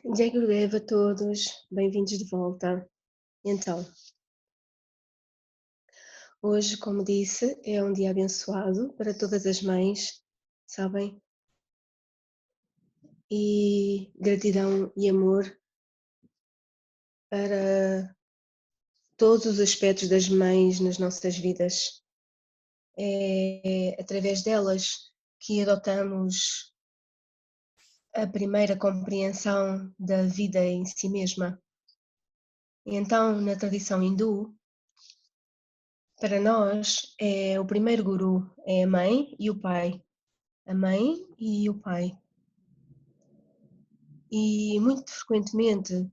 Jai Gurudev a todos, bem-vindos de volta. Então, hoje, como disse, é um dia abençoado para todas as mães, sabem? E gratidão e amor para todos os aspectos das mães nas nossas vidas. É através delas que adotamos a primeira compreensão da vida em si mesma. E então, na tradição hindu, para nós, o primeiro guru é a mãe e o pai. A mãe e o pai. E muito frequentemente,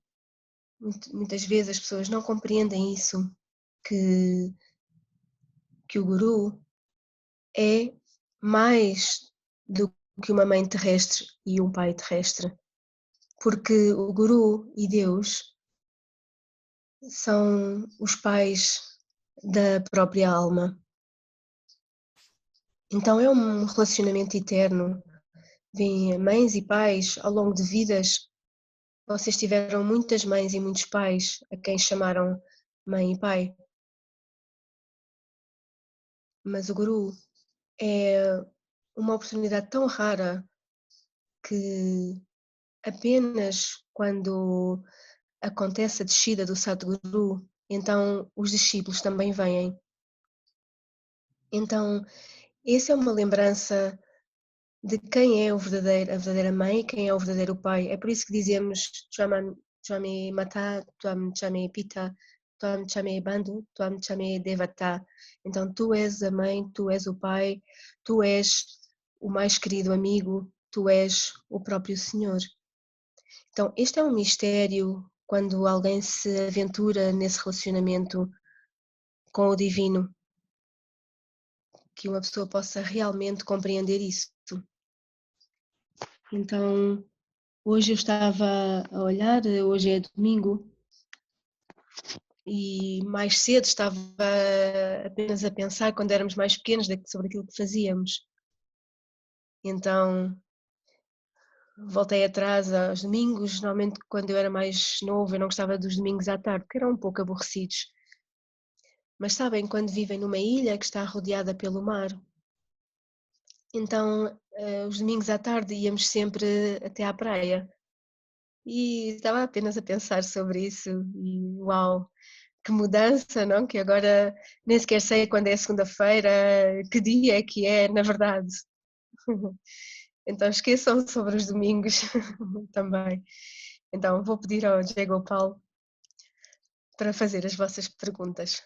muitas vezes as pessoas não compreendem isso, que, que o guru é mais do que uma mãe terrestre e um pai terrestre. Porque o guru e Deus são os pais da própria alma. Então é um relacionamento eterno. Vêm mães e pais ao longo de vidas. Vocês tiveram muitas mães e muitos pais a quem chamaram mãe e pai, mas o guru é uma oportunidade tão rara que apenas quando acontece a descida do Sadhguru, então os discípulos também vêm. Então, essa é uma lembrança de quem é a verdadeira mãe e quem é o verdadeiro pai. É por isso que dizemos Twame Mata, Twam Chame Pita, Twam Chame Bandhu, Twam Chame Devata. Então tu és a mãe, tu és o pai, tu és o mais querido amigo, tu és o próprio Senhor. Então este é um mistério quando alguém se aventura nesse relacionamento com o divino, que uma pessoa possa realmente compreender isso. Então, hoje eu estava a olhar, hoje é domingo, e mais cedo estava apenas a pensar, quando éramos mais pequenos, sobre aquilo que fazíamos. Então, voltei atrás aos domingos, normalmente quando eu era mais novo eu não gostava dos domingos à tarde, porque eram um pouco aborrecidos. Mas sabem, quando vivem numa ilha que está rodeada pelo mar, então os domingos à tarde íamos sempre até à praia. E estava apenas a pensar sobre isso e uau, que mudança, não? Que agora nem sequer sei quando é segunda-feira, que dia é que é, na verdade. Então esqueçam sobre os domingos também. Então vou pedir ao Diego Paulo para fazer as vossas perguntas.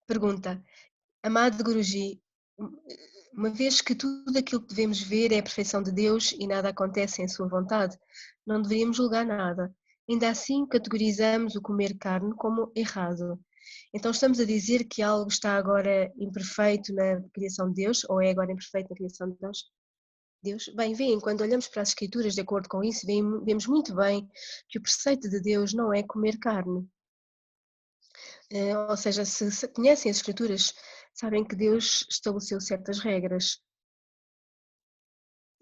Pergunta: Amado Guruji, uma vez que tudo aquilo que devemos ver é a perfeição de Deus e nada acontece em sua vontade, não deveríamos julgar nada. Ainda assim, categorizamos o comer carne como errado. Então estamos a dizer que algo está agora imperfeito na criação de Deus, ou é agora imperfeito na criação de Deus? Bem, veem, quando olhamos para as Escrituras de acordo com isso, vemos muito bem que o preceito de Deus não é comer carne. Ou seja, se conhecem as Escrituras, sabem que Deus estabeleceu certas regras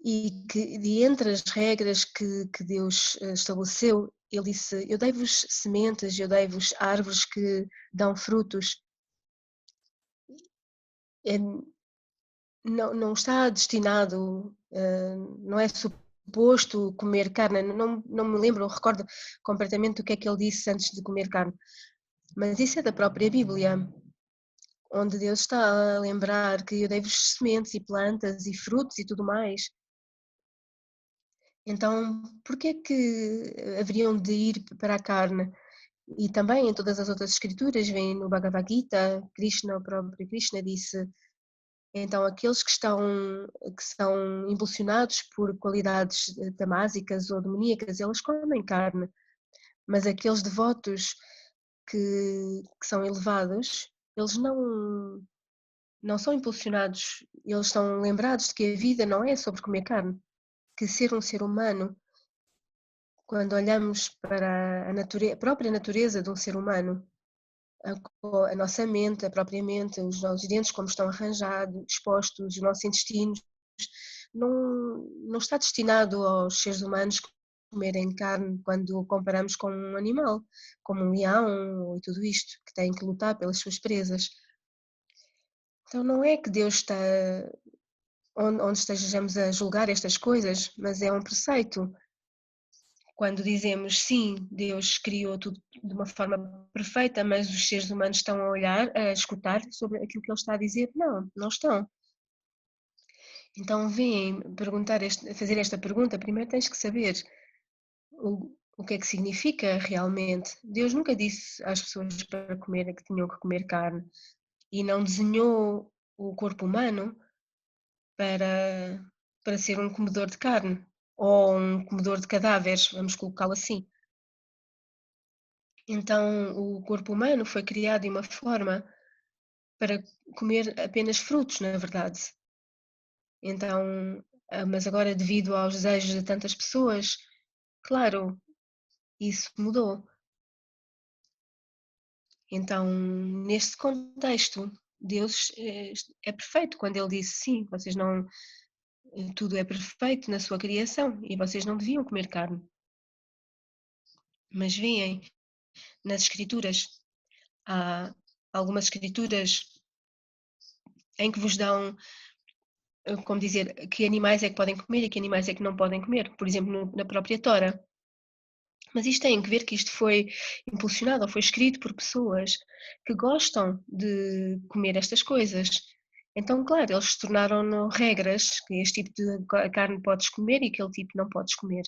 e que de entre as regras que Deus estabeleceu, Ele disse: Eu dei-vos sementes, eu dei-vos árvores que dão frutos. É, não está destinado, não é suposto comer carne. Não me lembro, recordo completamente o que é que ele disse antes de comer carne, mas isso é da própria Bíblia, onde Deus está a lembrar que eu dei-vos sementes e plantas e frutos e tudo mais. Então, por que é que haveriam de ir para a carne? E também em todas as outras escrituras, vem no Bhagavad Gita, Krishna, o próprio Krishna disse, então aqueles que são impulsionados por qualidades tamásicas ou demoníacas, eles comem carne, mas aqueles devotos que são elevados, eles não são impulsionados, eles são lembrados de que a vida não é sobre comer carne, que ser um ser humano, quando olhamos para a própria natureza de um ser humano, a nossa mente, a própria mente, os nossos dentes como estão arranjados, expostos, os nossos intestinos, não está destinado aos seres humanos comerem carne quando o comparamos com um animal, como um leão e tudo isto, que tem que lutar pelas suas presas. Então não é que Deus está onde estejamos a julgar estas coisas, mas é um preceito. Quando dizemos sim, Deus criou tudo de uma forma perfeita, mas os seres humanos estão a olhar, a escutar sobre aquilo que Ele está a dizer? Não, não estão. Então vêm fazer esta pergunta, primeiro tens que saber o que é que significa realmente. Deus nunca disse às pessoas para comer que tinham que comer carne e não desenhou o corpo humano para, para ser um comedor de carne ou um comedor de cadáveres, vamos colocá-lo assim. Então, o corpo humano foi criado de uma forma para comer apenas frutos, na verdade. Então, mas agora, devido aos desejos de tantas pessoas, claro, isso mudou. Então, neste contexto, Deus é perfeito quando Ele disse sim, vocês não, tudo é perfeito na sua criação e vocês não deviam comer carne. Mas veem, nas Escrituras, há algumas Escrituras em que vos dão como dizer, que animais é que podem comer e que animais é que não podem comer, por exemplo, na própria Tora. Mas isto tem que ver que isto foi impulsionado ou foi escrito por pessoas que gostam de comer estas coisas. Então, claro, eles tornaram regras que este tipo de carne podes comer e aquele tipo não podes comer.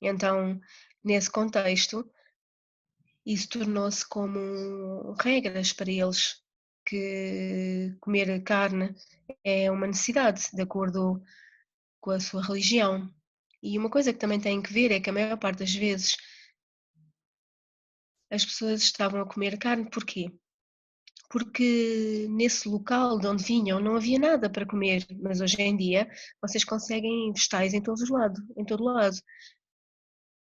Então, nesse contexto, isso tornou-se como regras para eles, que comer carne é uma necessidade, de acordo com a sua religião. E uma coisa que também tem que ver é que a maior parte das vezes as pessoas estavam a comer carne, porquê? Porque nesse local de onde vinham não havia nada para comer, mas hoje em dia vocês conseguem vegetais em todos os lados, em todo lado.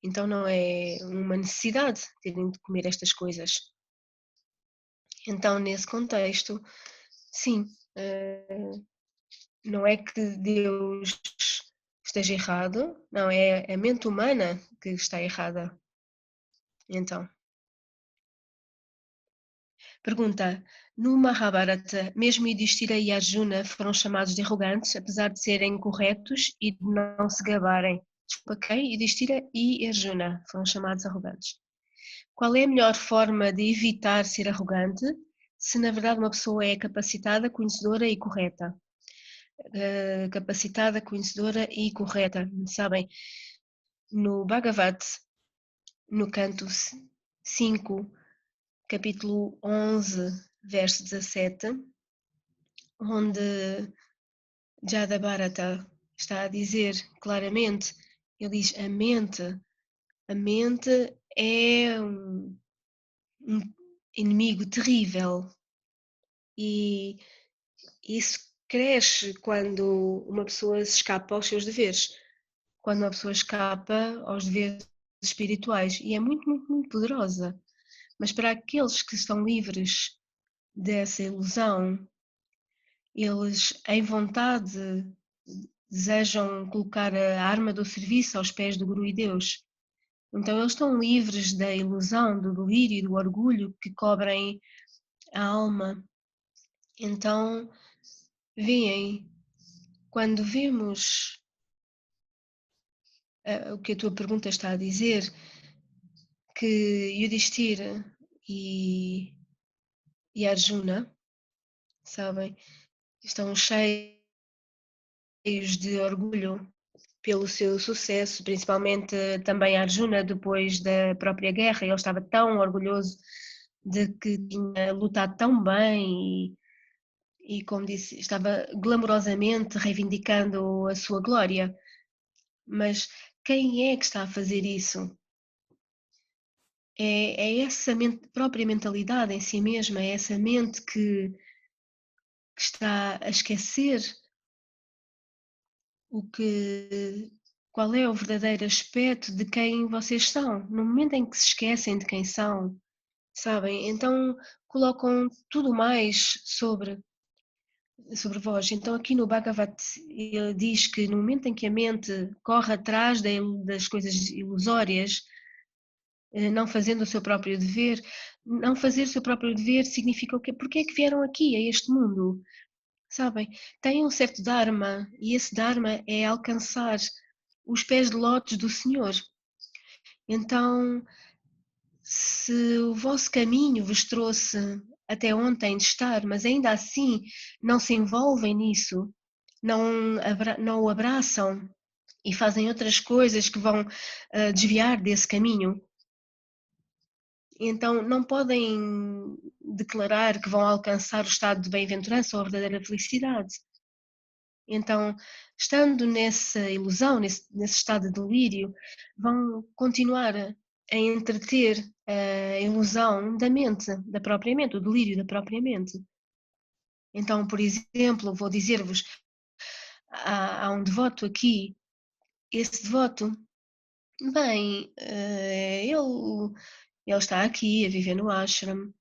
Então não é uma necessidade terem de comer estas coisas. Então nesse contexto, sim, não é que Deus esteja errado, não, é a mente humana que está errada. Então, pergunta: no Mahabharata, mesmo Yudhishthira e Arjuna foram chamados de arrogantes, apesar de serem corretos e de não se gabarem. Desculpa, quem? Yudhishthira e Arjuna foram chamados arrogantes. Qual é a melhor forma de evitar ser arrogante, se na verdade uma pessoa é capacitada, conhecedora e correta? Capacitada, conhecedora e correta. Sabem, no Bhagavad, no canto 5, capítulo 11, verso 17, onde Jadabharata está a dizer claramente, ele diz a mente é um inimigo terrível e isso cresce quando uma pessoa se escapa aos seus deveres, quando uma pessoa escapa aos deveres espirituais e é muito, muito, muito poderosa. Mas para aqueles que estão livres dessa ilusão, eles, em vontade, desejam colocar a arma do serviço aos pés do Guru e Deus. Então eles estão livres da ilusão, do delírio e do orgulho que cobrem a alma. Então, veem, quando vemos o que a tua pergunta está a dizer, que Yudhishthira e Arjuna, sabem, estão cheios de orgulho pelo seu sucesso, principalmente também Arjuna depois da própria guerra, ele estava tão orgulhoso de que tinha lutado tão bem e como disse, estava glamorosamente reivindicando a sua glória. Mas quem é que está a fazer isso? É essa própria mentalidade em si mesma, é essa mente que está a esquecer o que, qual é o verdadeiro aspecto de quem vocês são. No momento em que se esquecem de quem são, sabem? Então colocam tudo mais sobre. sobre vós. Então aqui no Bhagavat ele diz que no momento em que a mente corre atrás das coisas ilusórias, não fazendo o seu próprio dever, não fazer o seu próprio dever significa o quê? Porque é que vieram aqui a este mundo? Sabem? Têm um certo dharma e esse dharma é alcançar os pés de lótus do Senhor. Então, se o vosso caminho vos trouxe até onde tem de estar, mas ainda assim não se envolvem nisso, não o abraçam e fazem outras coisas que vão desviar desse caminho, então não podem declarar que vão alcançar o estado de bem-aventurança ou a verdadeira felicidade. Então, estando nessa ilusão, nesse estado de delírio, vão continuar a entreter a ilusão da mente, da própria mente, o delírio da própria mente. Então, por exemplo, vou dizer-vos, há um devoto aqui, esse devoto, bem, ele está aqui a viver no ashram,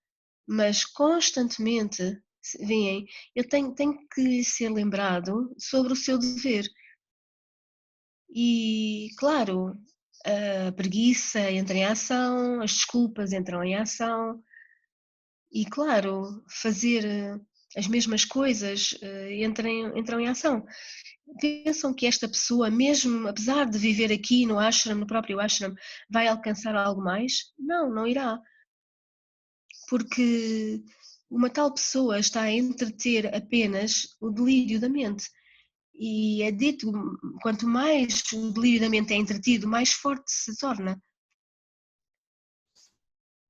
mas constantemente, veem, ele tem que ser lembrado sobre o seu dever. E, claro, a preguiça entra em ação, as desculpas entram em ação e, claro, fazer as mesmas coisas entram em ação. Pensam que esta pessoa, mesmo apesar de viver aqui no ashram, no próprio ashram, vai alcançar algo mais? Não, não irá, porque uma tal pessoa está a entreter apenas o delírio da mente. E é dito, quanto mais o delírio da mente é entretido, mais forte se torna.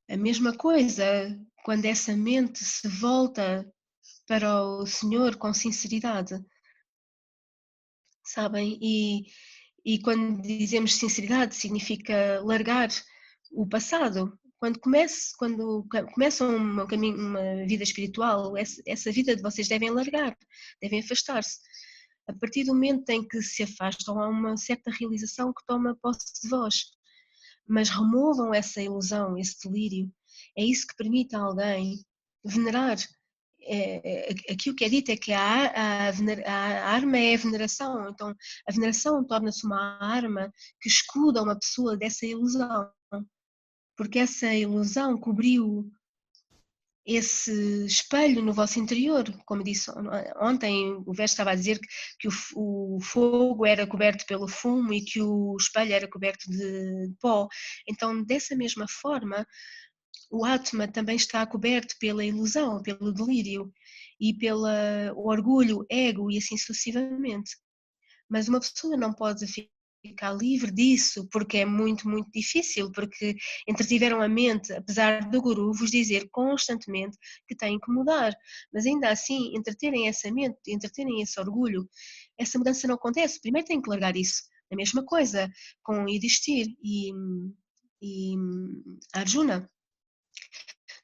A mesma coisa quando essa mente se volta para o Senhor com sinceridade, sabem? E quando dizemos sinceridade, significa largar o passado. Quando começam uma vida espiritual, essa vida de vocês devem largar, devem afastar-se. A partir do momento em que se afastam, há uma certa realização que toma posse de vós. Mas removam essa ilusão, esse delírio. É isso que permite a alguém venerar. Aqui o que é dito é que a arma é a veneração, então a veneração torna-se uma arma que escuda uma pessoa dessa ilusão, porque essa ilusão cobriu esse espelho no vosso interior, como disse ontem, o verso estava a dizer que o fogo era coberto pelo fumo e que o espelho era coberto de pó. Então, dessa mesma forma, o Atma também está coberto pela ilusão, pelo delírio e pelo orgulho, ego e assim sucessivamente. Mas uma pessoa não pode ficar livre disso porque é muito, muito difícil, porque entretiveram a mente, apesar do guru vos dizer constantemente que têm que mudar, mas ainda assim entreterem essa mente, entreterem esse orgulho, essa mudança não acontece, primeiro têm que largar isso. A mesma coisa com Yudhishthir e Arjuna,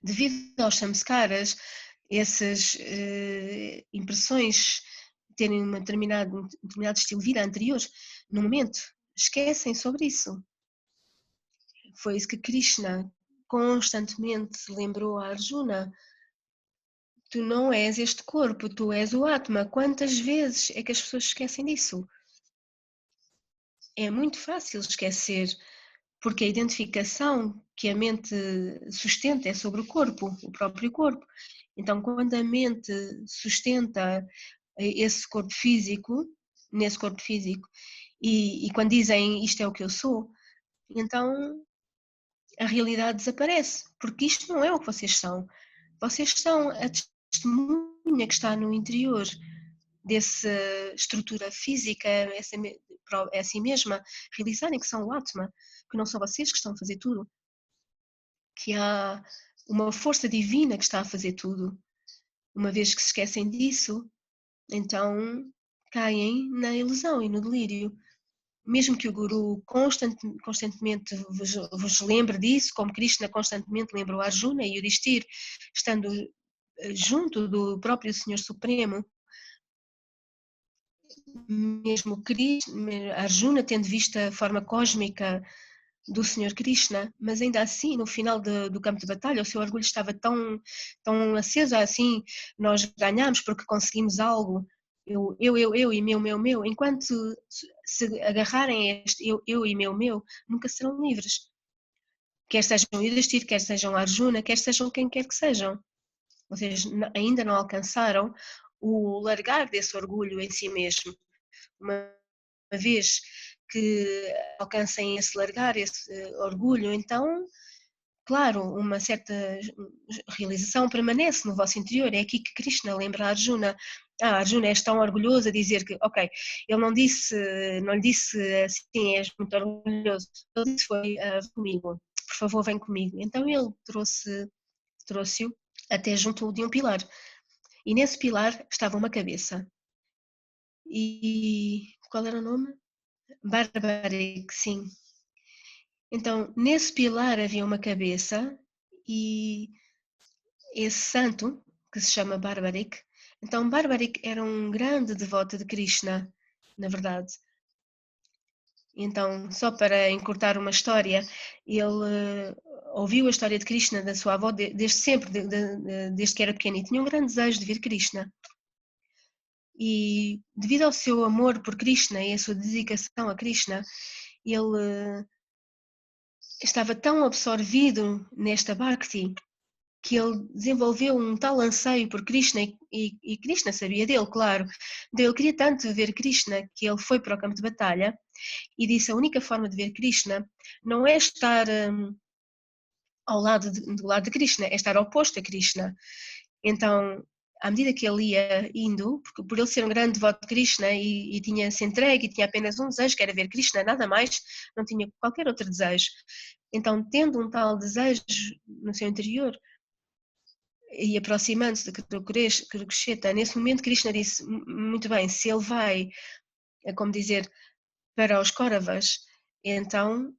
devido aos samskaras, essas impressões terem um determinado estilo de vida anterior, no momento, esquecem sobre isso. Foi isso que Krishna constantemente lembrou a Arjuna. Tu não és este corpo, tu és o Atma. Quantas vezes é que as pessoas esquecem disso? É muito fácil esquecer, porque a identificação que a mente sustenta é sobre o próprio corpo. Então, quando a mente sustenta esse corpo físico, nesse corpo físico, e quando dizem isto é o que eu sou, então a realidade desaparece, porque isto não é o que vocês são. Vocês são a testemunha que está no interior dessa estrutura física, é assim mesma, realizarem que são o Atma, que não são vocês que estão a fazer tudo, que há uma força divina que está a fazer tudo. Uma vez que se esquecem disso, então caem na ilusão e no delírio. Mesmo que o Guru constantemente vos lembre disso, como Krishna constantemente lembrou Arjuna e Yudhishthir, estando junto do próprio Senhor Supremo, mesmo Krishna, Arjuna tendo visto a forma cósmica do Senhor Krishna, mas ainda assim, no final do campo de batalha, o seu orgulho estava tão aceso, assim, nós ganhamos porque conseguimos algo, eu e meu, enquanto se agarrarem a este eu e meu, nunca serão livres. Quer sejam Yudhishthira, quer sejam Arjuna, quer sejam quem quer que sejam. Vocês ainda não alcançaram o largar desse orgulho em si mesmo. Uma vez que alcancem esse largar, esse orgulho, então, claro, uma certa realização permanece no vosso interior. É aqui que Krishna lembra a Arjuna. Arjuna, és tão orgulhoso a dizer que, ok, ele não lhe disse assim, és muito orgulhoso. Ele disse foi, comigo, por favor, vem comigo. Então ele trouxe-o até junto de um pilar. E nesse pilar estava uma cabeça. E qual era o nome? Barbaric, sim. Então, nesse pilar havia uma cabeça e esse santo, que se chama Barbaric, então Barbaric era um grande devoto de Krishna, na verdade. Então, só para encurtar uma história, ele ouviu a história de Krishna da sua avó desde sempre, desde que era pequeno, e tinha um grande desejo de ver Krishna. E devido ao seu amor por Krishna e a sua dedicação a Krishna, ele estava tão absorvido nesta Bhakti que ele desenvolveu um tal anseio por Krishna e Krishna sabia dele, claro. Ele queria tanto ver Krishna que ele foi para o campo de batalha e disse a única forma de ver Krishna não é estar do lado de Krishna, é estar oposto a Krishna. Então, à medida que ele ia indo, porque por ele ser um grande devoto de Krishna e tinha-se entregue e tinha apenas um desejo, que era ver Krishna, nada mais, não tinha qualquer outro desejo. Então, tendo um tal desejo no seu interior e aproximando-se de Kurukshetra, nesse momento Krishna disse, muito bem, se ele vai, como dizer, para os Kauravas, então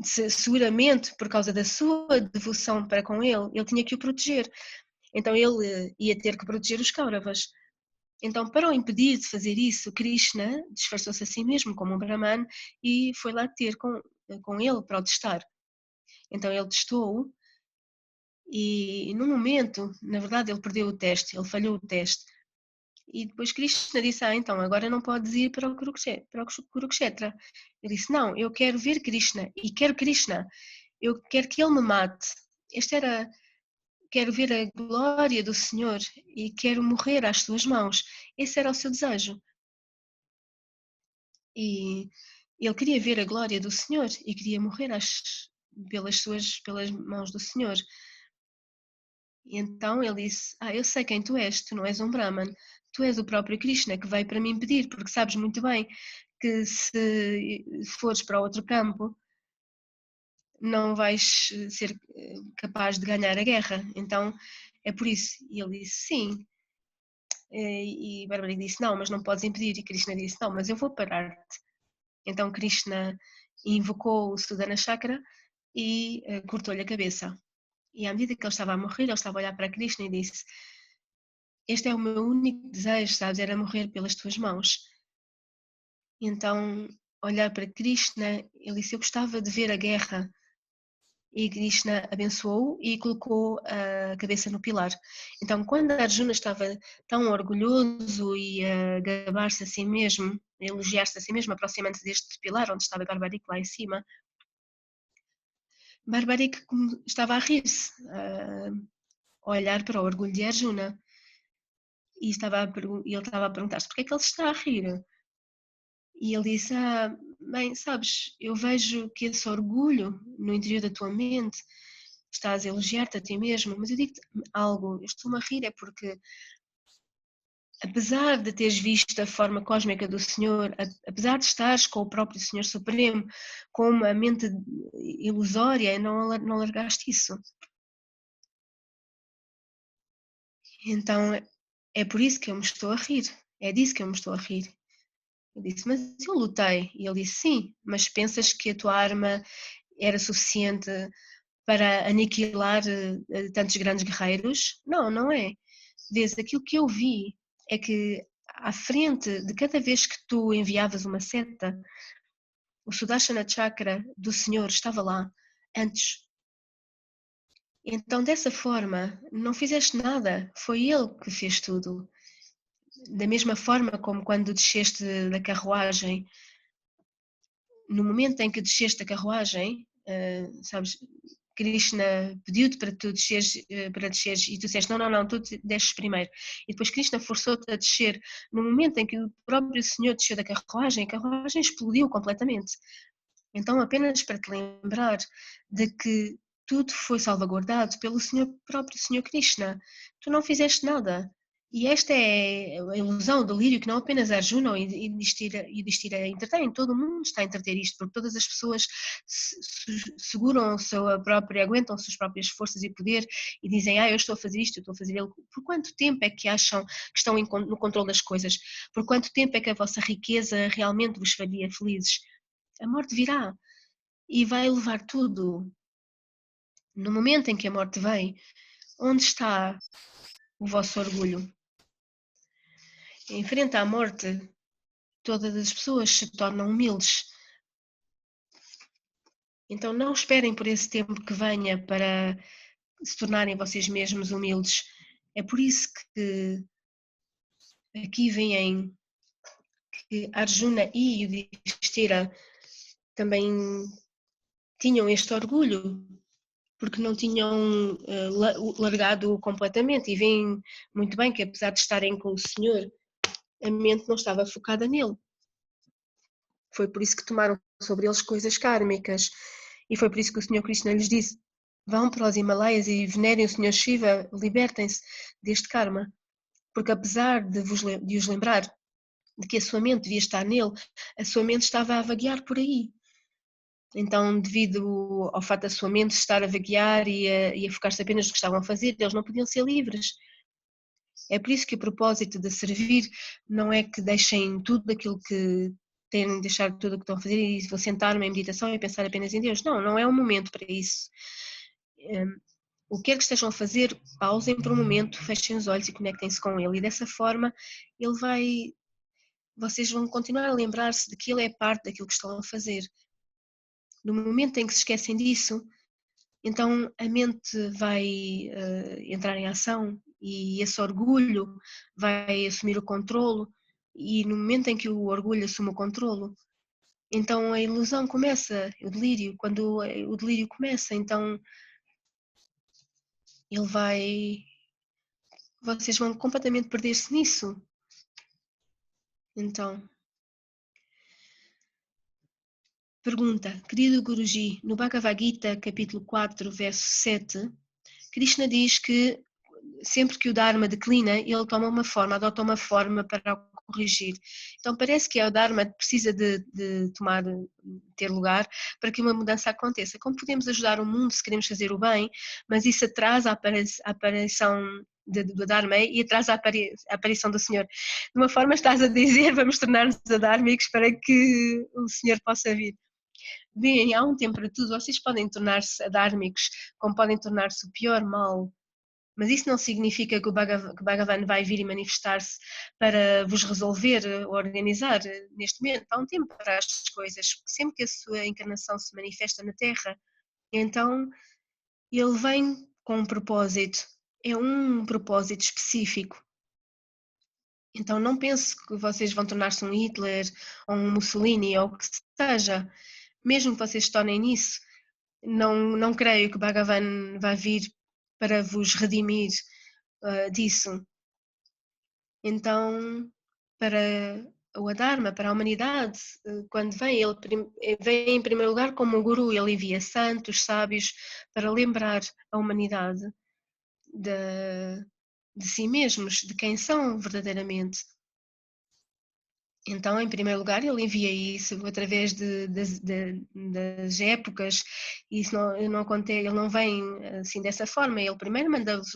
seguramente por causa da sua devoção para com ele tinha que o proteger. Então ele ia ter que proteger os Kauravas. Então, para o impedir de fazer isso, Krishna disfarçou-se a si mesmo como um Brahman e foi lá ter com ele para o testar. Então ele testou-o e no momento, na verdade, ele perdeu o teste, ele falhou o teste. E depois Krishna disse, então agora não podes ir para o Kurukshetra. Ele disse, não, eu quero ver Krishna e quero Krishna, eu quero que ele me mate. Quero ver a glória do Senhor e quero morrer às suas mãos. Esse era o seu desejo. E ele queria ver a glória do Senhor e queria morrer pelas mãos do Senhor. E então ele disse, eu sei quem tu não és um Brahman, tu és o próprio Krishna que veio para me impedir, porque sabes muito bem que se fores para outro campo, não vais ser capaz de ganhar a guerra. Então é por isso. E ele disse, sim. E Bárbara disse, não, mas não podes impedir. E Krishna disse, não, mas eu vou parar-te. Então Krishna invocou o Sudana Chakra e cortou-lhe a cabeça. E à medida que ele estava a morrer, ele estava a olhar para Krishna e disse, este é o meu único desejo, sabes, era morrer pelas tuas mãos. Então, olhar para Krishna, ele disse, eu gostava de ver a guerra. E Krishna abençoou e colocou a cabeça no pilar. Então, quando Arjuna estava tão orgulhoso e a gabar-se a si mesmo, a elogiar-se a si mesmo, aproximando-se deste pilar onde estava Barbaric lá em cima, Barbaric estava a rir-se, a olhar para o orgulho de Arjuna. E ele estava a perguntar-se porquê é que ele está a rir. E ele disse, bem, sabes, eu vejo que esse orgulho no interior da tua mente estás a elogiar-te a ti mesmo, mas eu digo-te algo, eu estou-me a rir é porque apesar de teres visto a forma cósmica do Senhor, apesar de estares com o próprio Senhor Supremo, com uma mente ilusória, não largaste isso. Então é por isso que eu me estou a rir, é disso que eu me estou a rir. Eu disse, mas eu lutei. E ele disse, sim, mas pensas que a tua arma era suficiente para aniquilar tantos grandes guerreiros? Não, não é. Vês, aquilo que eu vi é que à frente de cada vez que tu enviavas uma seta, O Sudarshana Chakra do Senhor estava lá antes. Então, dessa forma, não fizeste nada, foi Ele que fez tudo. Da mesma forma como quando desceste da carruagem, no momento em que desceste da carruagem, sabes, Krishna pediu-te para tu desceres e tu disseste, não, tu desces primeiro. E depois Krishna forçou-te a descer. No momento em que o próprio Senhor desceu da carruagem, a carruagem explodiu completamente. Então, apenas para te lembrar de que tudo foi salvaguardado pelo próprio Senhor Krishna. Tu não fizeste nada. E esta é a ilusão, o delírio que não apenas a Arjuna e Yudhishthira entretém, todo mundo está a entreter isto, porque todas as pessoas seguram a sua própria, aguentam as suas próprias forças e poder e dizem, eu estou a fazer isto, eu estou a fazer aquilo. Por quanto tempo é que acham que estão no controle das coisas? Por quanto tempo é que a vossa riqueza realmente vos faria felizes? A morte virá e vai levar tudo. No momento em que a morte vem, onde está o vosso orgulho? Em frente à morte, todas as pessoas se tornam humildes. Então não esperem por esse tempo que venha para se tornarem vocês mesmos humildes. É por isso que aqui vem que Arjuna e Yudhishthira também tinham este orgulho, porque não tinham largado completamente, e veem muito bem que apesar de estarem com o Senhor, a mente não estava focada nele. Foi por isso que tomaram sobre eles coisas kármicas, e foi por isso que o Senhor Krishna lhes disse, vão para os Himalaias e venerem o Senhor Shiva, libertem-se deste karma, porque apesar de os lembrar de que a sua mente devia estar nele, a sua mente estava a vaguear por aí. Então, devido ao fato da sua mente estar a vaguear e a focar-se apenas no que estavam a fazer, eles não podiam ser livres. É por isso que o propósito de servir não é que deixem tudo aquilo que têm de deixar tudo o que estão a fazer e vou sentar-me em meditação e pensar apenas em Deus. Não é um momento para isso. O que quer que estejam a fazer, pausem por um momento, fechem os olhos e conectem-se com Ele. E dessa forma, vocês vão continuar a lembrar-se de que Ele é parte daquilo que estão a fazer. No momento em que se esquecem disso, então a mente vai entrar em ação e esse orgulho vai assumir o controlo, e no momento em que o orgulho assume o controlo, então a ilusão começa, o delírio, quando o delírio começa, então vocês vão completamente perder-se nisso. Então, pergunta, querido Guruji, no Bhagavad Gita, capítulo 4, verso 7, Krishna diz que sempre que o Dharma declina, ele toma uma forma, adota uma forma para o corrigir. Então parece que o Dharma precisa de ter lugar para que uma mudança aconteça. Como podemos ajudar o mundo se queremos fazer o bem, mas isso atrasa a aparição do Dharma e atrasa a aparição do Senhor. De uma forma estás a dizer, vamos tornar-nos adármicos para que o Senhor possa vir. Bem, há um tempo para tudo, vocês podem tornar-se adármicos, como podem tornar-se o pior mal. Mas isso não significa que o Bhagavan vai vir e manifestar-se para vos resolver ou organizar neste momento. Há um tempo para as coisas. Sempre que a sua encarnação se manifesta na Terra, então ele vem com um propósito. É um propósito específico. Então não pense que vocês vão tornar-se um Hitler ou um Mussolini ou o que seja. Mesmo que vocês se tornem nisso, não creio que Bhagavan vai vir para vos redimir disso. Então, para o Dharma, para a humanidade, quando vem, ele vem em primeiro lugar como um guru, ele envia santos, sábios, para lembrar a humanidade de si mesmos, de quem são verdadeiramente. Então, em primeiro lugar, ele envia isso através das épocas, e isso não acontece, ele não vem assim dessa forma. Ele primeiro manda-vos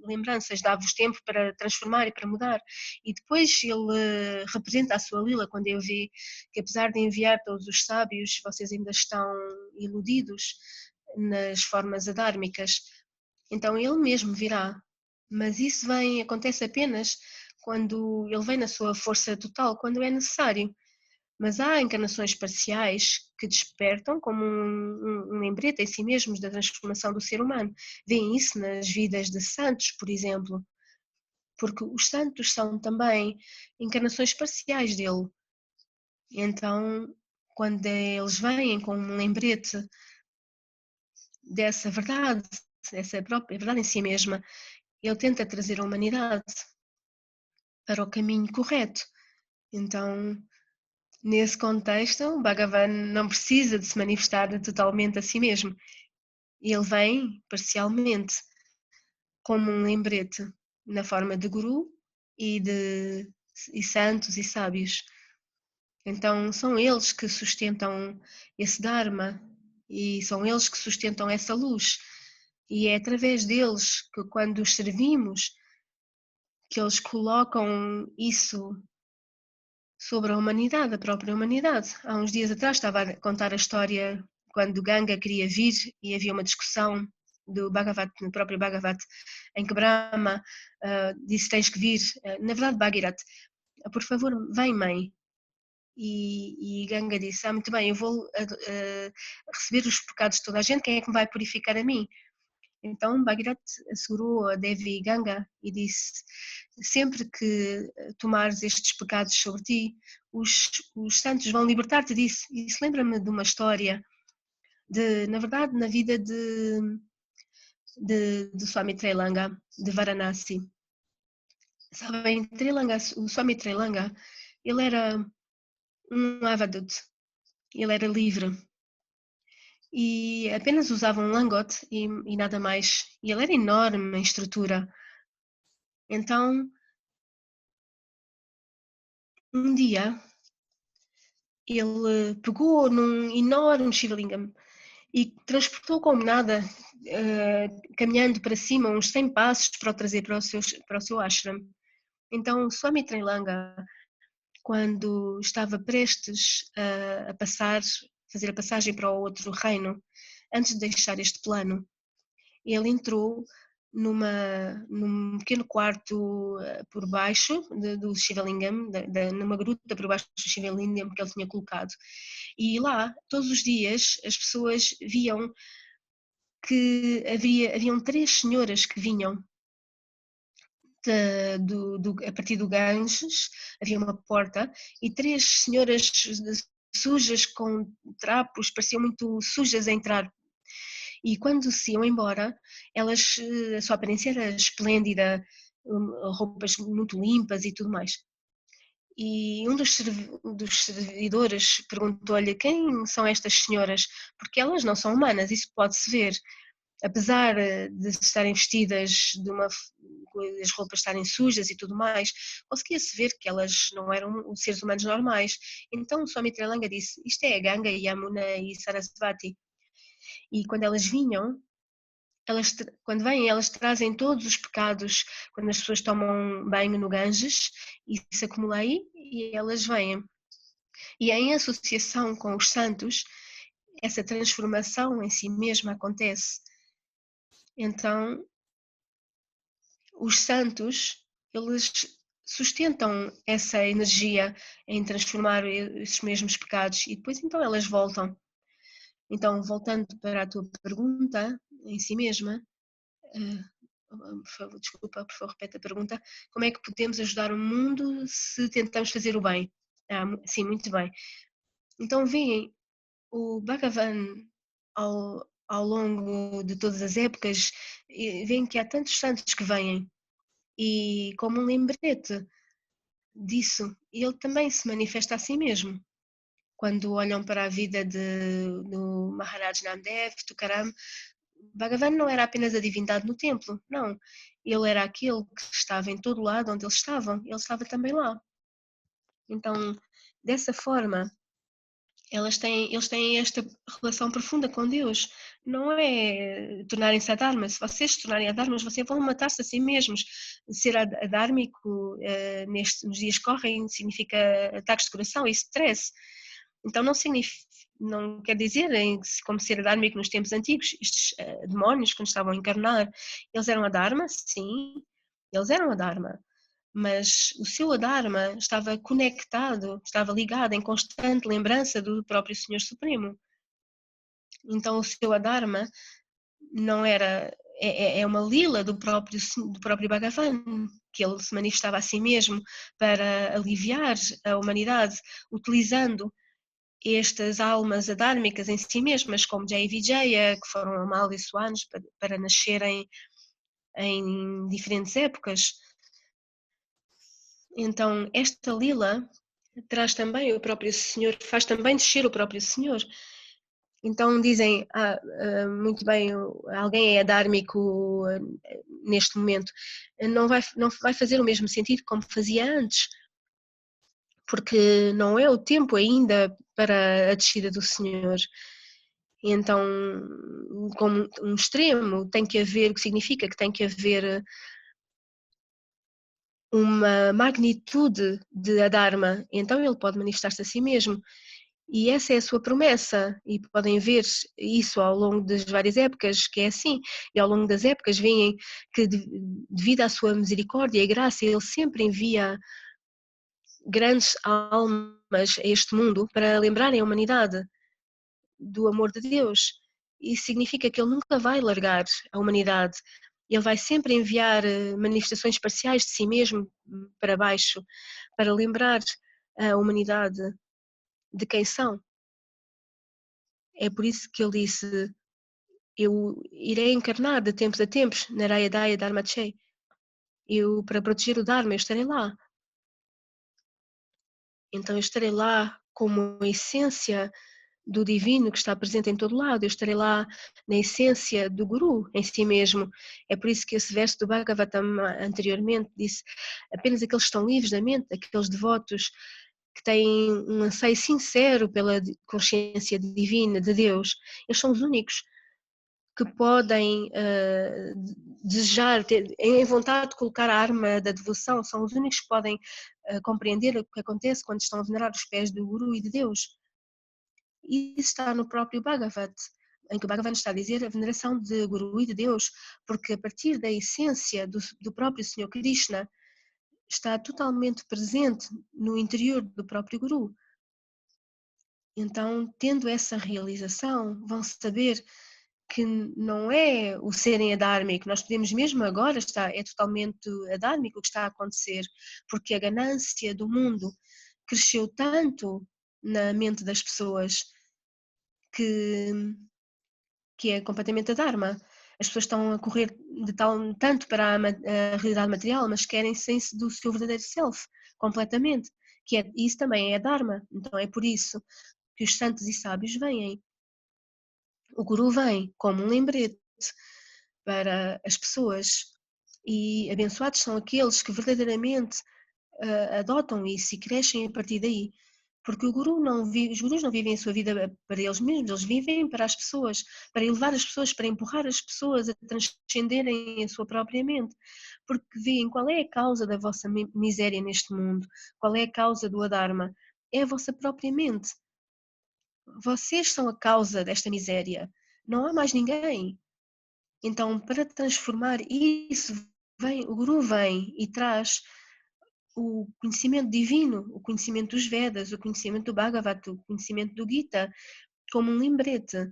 lembranças, dá-vos tempo para transformar e para mudar, e depois ele representa a sua lila quando ele vê que, apesar de enviar todos os sábios, vocês ainda estão iludidos nas formas adármicas. Então, ele mesmo virá, mas isso acontece apenas quando ele vem na sua força total, quando é necessário. Mas há encarnações parciais que despertam como um lembrete em si mesmos da transformação do ser humano. Vêem isso nas vidas de santos, por exemplo, porque os santos são também encarnações parciais dele. Então, quando eles vêm com um lembrete dessa verdade, essa própria verdade em si mesma, ele tenta trazer a humanidade para o caminho correto. Então, nesse contexto, o Bhagavan não precisa de se manifestar totalmente a si mesmo. Ele vem parcialmente como um lembrete na forma de guru e santos e sábios. Então são eles que sustentam esse Dharma e são eles que sustentam essa luz. E é através deles que, quando os servimos, que eles colocam isso sobre a humanidade, a própria humanidade. Há uns dias atrás estava a contar a história quando Ganga queria vir e havia uma discussão do Bhagavat, no próprio Bhagavat, em que Brahma disse: tens que vir. Na verdade, Bhagirath, por favor, vem, mãe. E Ganga disse: muito bem, eu vou receber os pecados de toda a gente, quem é que me vai purificar a mim? Então Bhagirath assegurou a Devi Ganga e disse: sempre que tomares estes pecados sobre ti, os santos vão libertar-te disso. Isso lembra-me de uma história, na verdade, na vida de Swami Trailanga, de Varanasi. Sabem, o Swami Trailanga, ele era um avadut, ele era livre e apenas usava um langote e nada mais. E ele era enorme em estrutura. Então, um dia, ele pegou num enorme Shivalingam e transportou como nada, caminhando para cima uns 100 passos para o trazer para o seu ashram. Então, Swami Trailanga, quando estava prestes a fazer a passagem para o outro reino, antes de deixar este plano, ele entrou num pequeno quarto por baixo do Shivalingam, numa gruta por baixo do Shivalingam que ele tinha colocado. E lá, todos os dias, as pessoas viam que haviam 3 senhoras que vinham a partir do Ganges, havia uma porta, e 3 senhoras sujas com trapos, pareciam muito sujas a entrar. E quando se iam embora, a sua aparência era esplêndida, roupas muito limpas e tudo mais. E um dos servidores perguntou-lhe: quem são estas senhoras? Porque elas não são humanas, isso pode-se ver. Apesar de estarem vestidas as roupas estarem sujas e tudo mais, conseguia-se ver que elas não eram seres humanos normais. Então o Swami Trailanga disse: isto é a Ganga, Yamuna e Sarasvati. E quando elas vinham, quando vêm, elas trazem todos os pecados, quando as pessoas tomam banho no Ganges, e se acumula aí, e elas vêm. E em associação com os santos, essa transformação em si mesma acontece. Então, os santos, eles sustentam essa energia em transformar esses mesmos pecados e depois então elas voltam. Então, voltando para a tua pergunta em si mesma, desculpa, por favor, repete a pergunta. Como é que podemos ajudar o mundo se tentamos fazer o bem? Sim, muito bem. Então, veem, o Bhagavan, ao longo de todas as épocas, veem que há tantos santos que vêm e, como um lembrete disso, ele também se manifesta a si mesmo. Quando olham para a vida do Maharaj Namdev, Tukaram, Bhagavan não era apenas a divindade no templo, não. Ele era aquele que estava em todo lado onde eles estavam, ele estava também lá. Então, dessa forma, eles têm esta relação profunda com Deus. Não é tornarem-se adharmas. Se vocês se tornarem adharmas, vocês vão matar-se a si mesmos. Ser adármico nos dias que correm significa ataques de coração e stress. Então não quer dizer como ser adármico nos tempos antigos. Estes demónios, quando estavam a encarnar, eles eram a Dharma? Sim, eles eram a Dharma. mas o seu Dharma estava conectado, estava ligado em constante lembrança do próprio Senhor Supremo. Então o seu Dharma não era é uma lila do próprio Bhagavan, que ele se manifestava a si mesmo para aliviar a humanidade, utilizando estas almas adármicas em si mesmas, como Jai e Vijaya, que foram amaldiçoados para nascerem em diferentes épocas. Então, esta lila traz também o próprio Senhor, faz também descer o próprio Senhor. Então dizem, muito bem, alguém é adármico neste momento, não vai fazer o mesmo sentido como fazia antes, porque não é o tempo ainda para a descida do Senhor. Então, como um extremo, tem que haver, o que significa que tem que haver uma magnitude de Adharma, então ele pode manifestar-se a si mesmo. E essa é a sua promessa, e podem ver isso ao longo das várias épocas, que é assim, e ao longo das épocas veem que devido à sua misericórdia e graça, ele sempre envia grandes almas a este mundo para lembrarem a humanidade do amor de Deus. Isso significa que ele nunca vai largar a humanidade, ele vai sempre enviar manifestações parciais de si mesmo para baixo, para lembrar a humanidade de quem são. É por isso que ele disse: eu irei encarnar de tempos a tempos, Narayadaya Dharmache. Eu, para proteger o Dharma, eu estarei lá. Então eu estarei lá como a essência do divino que está presente em todo lado. Eu estarei lá na essência do Guru em si mesmo. É por isso que esse verso do Bhagavatam anteriormente disse: apenas aqueles que estão livres da mente, aqueles devotos que têm um anseio sincero pela consciência divina de Deus, eles são os únicos que podem desejar, em vontade de colocar a arma da devoção, são os únicos que podem compreender o que acontece quando estão a venerar os pés do Guru e de Deus. E isso está no próprio Bhagavad, em que o Bhagavan está a dizer a veneração de Guru e de Deus, porque a partir da essência do próprio Senhor Krishna está totalmente presente no interior do próprio Guru. Então, tendo essa realização, vão saber que não é o serem adármico, nós podemos mesmo agora, é totalmente adármico o que está a acontecer, porque a ganância do mundo cresceu tanto na mente das pessoas que, que é completamente adharma. As pessoas estão a correr tanto para a realidade material, mas querem-se do seu verdadeiro self, completamente, isso também é dharma. Então é por isso que os santos e sábios vêm. O Guru vem como um lembrete para as pessoas, e abençoados são aqueles que verdadeiramente adotam isso e crescem a partir daí, porque os gurus não vivem a sua vida para eles mesmos, eles vivem para as pessoas, para elevar as pessoas, para empurrar as pessoas a transcenderem a sua própria mente, porque veem qual é a causa da vossa miséria neste mundo, qual é a causa do adharma, é a vossa própria mente. Vocês são a causa desta miséria, não há mais ninguém. Então, para transformar isso, o Guru vem e traz o conhecimento divino, o conhecimento dos Vedas, o conhecimento do Bhagavata, o conhecimento do Gita, como um lembrete.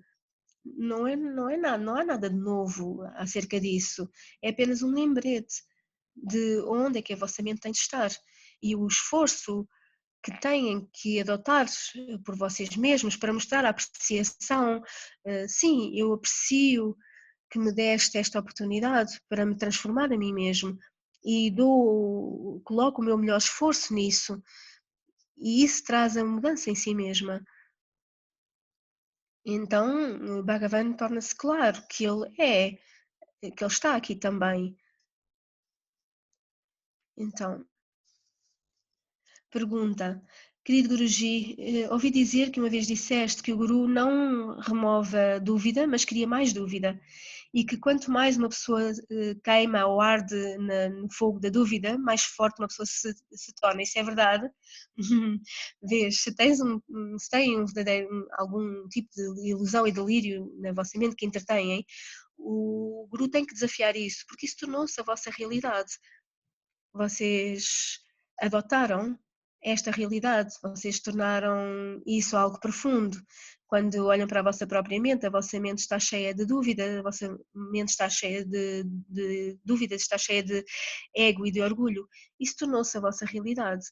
Não é nada, não há nada de novo acerca disso. É apenas um lembrete de onde é que a vossa mente tem de estar. E o esforço que têm que adotar por vocês mesmos para mostrar a apreciação. Sim, eu aprecio que me deste esta oportunidade para me transformar a mim mesmo e coloco o meu melhor esforço nisso, e isso traz a mudança em si mesma. Então, o Bhagavan torna-se claro que ele está aqui também. Então, pergunta: querido Guruji, ouvi dizer que uma vez disseste que o Guru não remove a dúvida, mas cria mais dúvida, e que quanto mais uma pessoa queima ou arde no fogo da dúvida, mais forte uma pessoa se torna. Isso é verdade? Vês, se tem algum tipo de ilusão e delírio na vossa mente que entretêm, o Guru tem que desafiar isso, porque isso tornou-se a vossa realidade. vocês adotaram esta realidade, vocês tornaram isso algo profundo. Quando olham para a vossa própria mente, a vossa mente está cheia de dúvida, a vossa mente está cheia de dúvidas, está cheia de ego e de orgulho. Isso tornou-se a vossa realidade.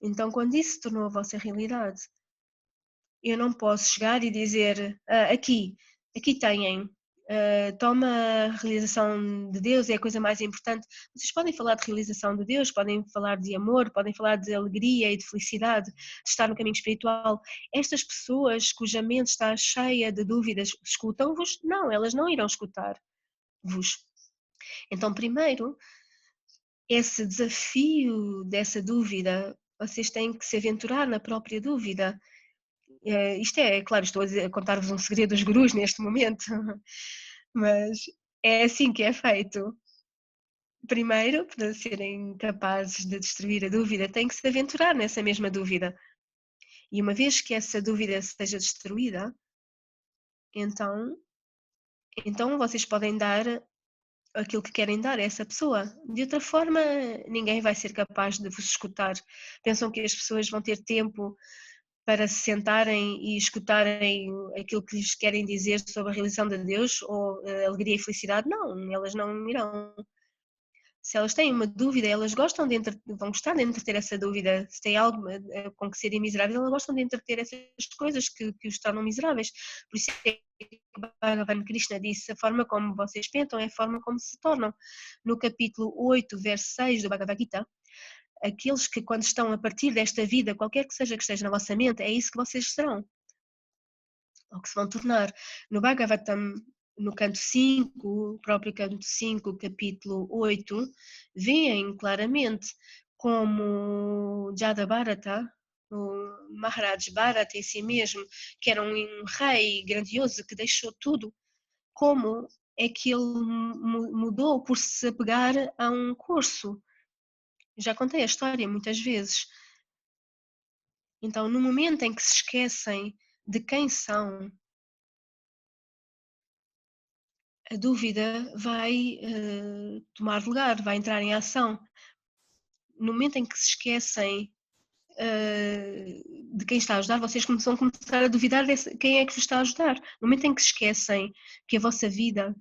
Então, quando isso se tornou a vossa realidade, eu não posso chegar e dizer: aqui têm, toma a realização de Deus, é a coisa mais importante". Vocês podem falar de realização de Deus, podem falar de amor, podem falar de alegria e de felicidade, de estar no caminho espiritual. Estas pessoas cuja mente está cheia de dúvidas, escutam-vos? Não, elas não irão escutar-vos. Então, primeiro, esse desafio dessa dúvida, vocês têm que se aventurar na própria dúvida. Isto é claro, estou a contar-vos um segredo dos gurus neste momento, mas é assim que é feito. Primeiro, para serem capazes de destruir a dúvida, têm que se aventurar nessa mesma dúvida. E uma vez que essa dúvida seja destruída, então vocês podem dar aquilo que querem dar a essa pessoa. De outra forma, ninguém vai ser capaz de vos escutar. Pensam que as pessoas vão ter tempo para se sentarem e escutarem aquilo que lhes querem dizer sobre a realização de Deus ou alegria e felicidade? Não, elas não irão. Se elas têm uma dúvida, elas gostam vão gostar de entreter essa dúvida. Se têm algo com que serem miseráveis, elas gostam de entreter essas coisas que os tornam miseráveis. Por isso é que Bhagavan Krishna disse: a forma como vocês pensam é a forma como se tornam. No capítulo 8, verso 6 do Bhagavad Gita, aqueles que quando estão a partir desta vida, qualquer que seja que esteja na vossa mente, é isso que vocês serão, ou que se vão tornar. No Bhagavatam, no canto 5, o próprio canto 5, capítulo 8, veem claramente como Jada Bharata, o Maharaj Bharata em si mesmo, que era um rei grandioso que deixou tudo, como é que ele mudou por se apegar a um curso. Já contei a história muitas vezes. Então, no momento em que se esquecem de quem são, a dúvida vai tomar lugar, vai entrar em ação. No momento em que se esquecem de quem está a ajudar, vocês vão começar a duvidar de quem é que vos está a ajudar. No momento em que se esquecem que a vossa vida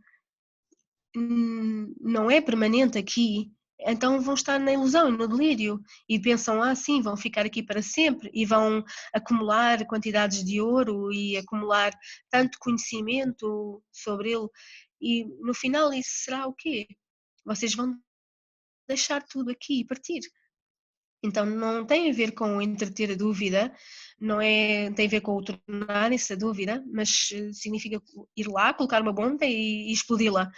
não é permanente aqui, então vão estar na ilusão e no delírio e pensam, sim, vão ficar aqui para sempre e vão acumular quantidades de ouro e acumular tanto conhecimento sobre ele e no final isso será o quê? Vocês vão deixar tudo aqui e partir. Então não tem a ver com entreter a dúvida, não é, tem a ver com o tornar-se a dúvida, mas significa ir lá, colocar uma bomba e explodi-la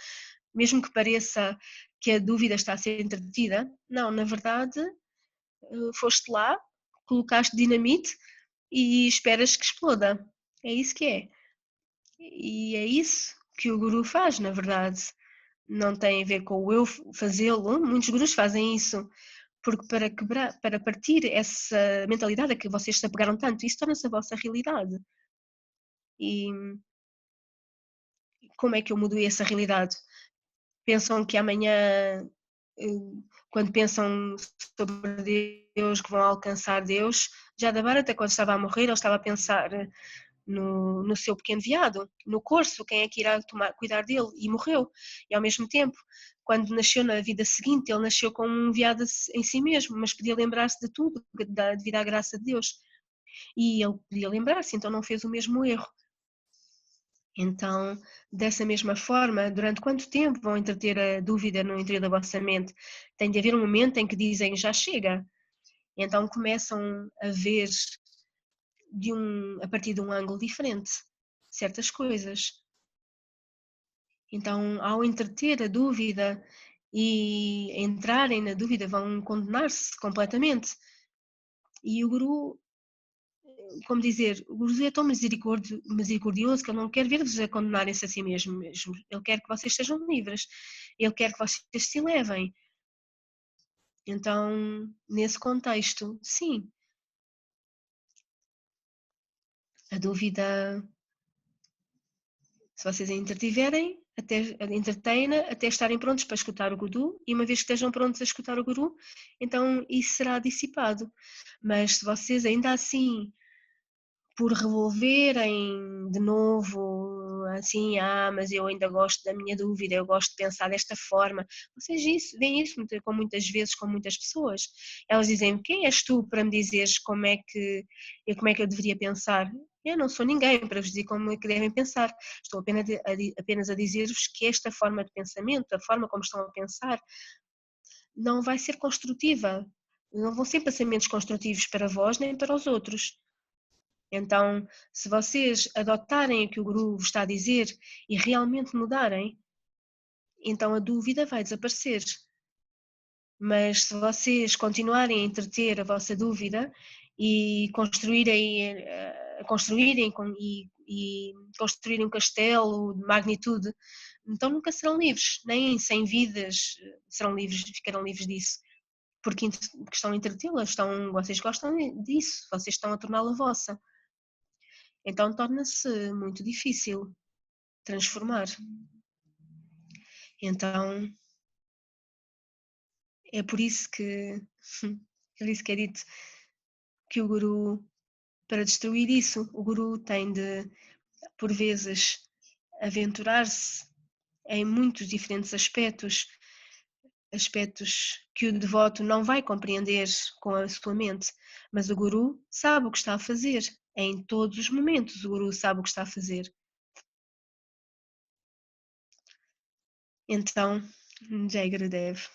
mesmo que pareça que a dúvida está a ser entretida, não, na verdade, foste lá, colocaste dinamite e esperas que exploda. É isso que é. E é isso que o guru faz, na verdade. Não tem a ver com o eu fazê-lo, muitos gurus fazem isso, porque para quebrar, para partir essa mentalidade a que vocês se apegaram tanto, isso torna-se a vossa realidade. E como é que eu mudo essa realidade? Pensam que amanhã, quando pensam sobre Deus, que vão alcançar Deus, já da Bharata, quando estava a morrer, ele estava a pensar no seu pequeno veado, no corso, quem é que irá cuidar dele, e morreu. E ao mesmo tempo, quando nasceu na vida seguinte, ele nasceu com um veado em si mesmo, mas podia lembrar-se de tudo, devido à graça de Deus. E ele podia lembrar-se, então não fez o mesmo erro. Então, dessa mesma forma, durante quanto tempo vão entreter a dúvida no interior da vossa mente? Tem de haver um momento em que dizem já chega. Então começam a ver a partir de um ângulo diferente certas coisas. Então, ao entreter a dúvida e entrarem na dúvida, vão condenar-se completamente. E o guru, como dizer, o guru é tão misericordioso que ele não quer ver-vos a condenarem-se a si mesmo. Ele quer que vocês sejam livres. Ele quer que vocês se elevem. Então, nesse contexto, sim, a dúvida, se vocês a entretiverem, até entretém-na até estarem prontos para escutar o guru, e uma vez que estejam prontos a escutar o guru, então isso será dissipado. Mas se vocês ainda assim por revolverem de novo, assim, mas eu ainda gosto da minha dúvida, eu gosto de pensar desta forma. Vocês veem isso com muitas vezes com muitas pessoas. Elas dizem: quem és tu para me dizeres como é que eu deveria pensar? Eu não sou ninguém para vos dizer como é que devem pensar. Estou apenas a dizer-vos que esta forma de pensamento, a forma como estão a pensar, não vai ser construtiva. Não vão ser pensamentos construtivos para vós nem para os outros. Então, se vocês adotarem o que o guru vos está a dizer e realmente mudarem, então a dúvida vai desaparecer. Mas se vocês continuarem a entreter a vossa dúvida e construírem construírem um castelo de magnitude, então nunca serão livres, nem em 100 vidas ficarão livres disso, porque estão a entretê-la, vocês gostam disso, vocês estão a torná-la vossa. Então torna-se muito difícil transformar. Então é por isso que é dito que o guru, para destruir isso, o guru tem de, por vezes, aventurar-se em muitos diferentes aspectos que o devoto não vai compreender com a sua mente, mas o guru sabe o que está a fazer. Em todos os momentos o guru sabe o que está a fazer. Então, Jai Gurudev.